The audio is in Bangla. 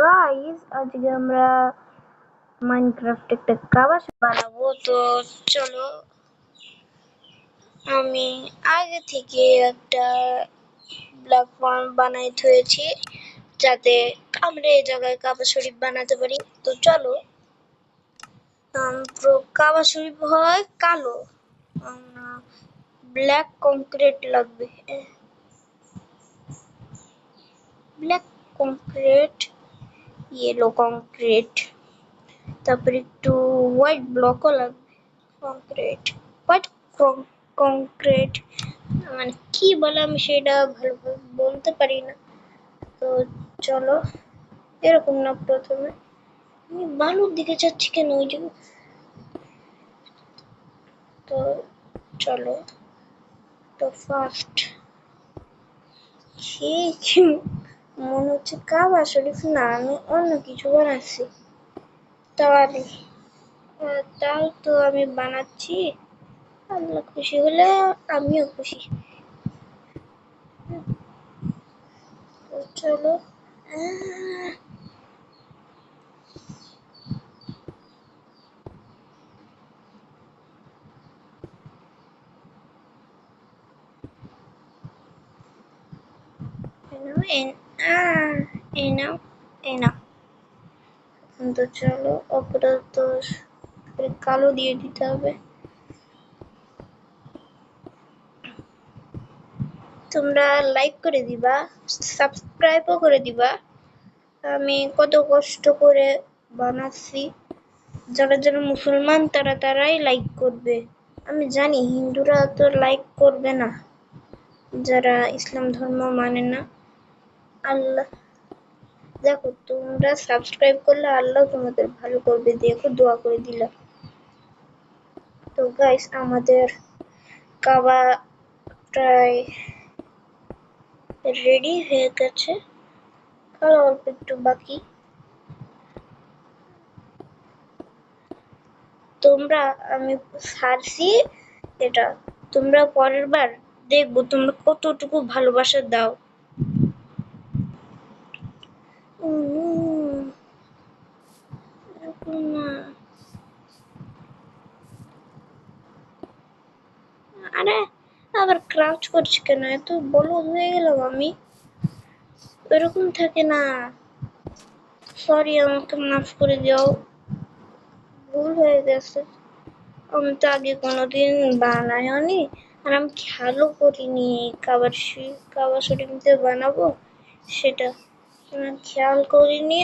গাইস, আজকে আমরা মাইনক্রাফট একটা কাবা বানাবো। তো চলো, আমি আগে থেকে একটা ব্লক ফর্ম বানাই থয়েছি যাতে আমরা এই জায়গায় কাবা শরীফ বানাতে পারি। তো চলো, পুরো কাবা শরীফ হয় কালো, ব্ল্যাক কংক্রিট লাগবে, ব্ল্যাক কংক্রিট, ইয়েলো কংক্রিট, তারপর একটু হোয়াইট ব্লকও লাগবে, কংক্রিট, হোয়াইট কংক্রিট, মানে কি বলে আমি সেটা ভালোভাবে বলতে পারি না। তো চলো, এরকম না, প্রথমে আমি বালুর দিকে যাচ্ছি কেন, ওই যে। তো চলো, তো ফার্স্ট কি মনে হচ্ছে কাবা শরীফ না, আমি অন্য কিছু বানাচ্ছি। তাও তো আমি বানাচ্ছি, আল্লাহ খুশি হলে আমিও খুশি। তো চলো, তো চলো, ওপরে তো কালো দিয়ে দিতে হবে। তোমরা লাইক করে দিবা, সাবস্ক্রাইবও করে দিবা। আমি কত কষ্ট করে বানাচ্ছি, যারা যারা মুসলমান তারাই লাইক করবে। আমি জানি হিন্দুরা তো লাইক করবে না, যারা ইসলাম ধর্ম মানে না। আল্লাহ দেখো, তোমরা সাবস্ক্রাইব করলে আল্লাহ তোমাদের ভালো করবে, দেখো দোয়া করে দিলাম। তো গাইস, আমাদের কাবা প্রায় রেডি হয়ে গেছে, আর অল্প একটু বাকি। তোমরা, আমি ছাড়ছি এটা, তোমরা পরের বার দেখবো তোমরা কতটুকু ভালোবাসা দাও। আরে আবার ক্রাউচ করছি কেন, এত বলদ হয়ে গেলাম আমি? এরকম থাকে না, সরি, আমাকে মাফ করে দাও, ভুল হয়ে গেছে। আমি তো আগে কোনোদিন বানাইনি, আর আমি খেয়ালও করিনি কাবা শরীফ বানাবো সেটা, খেয়াল করিনি।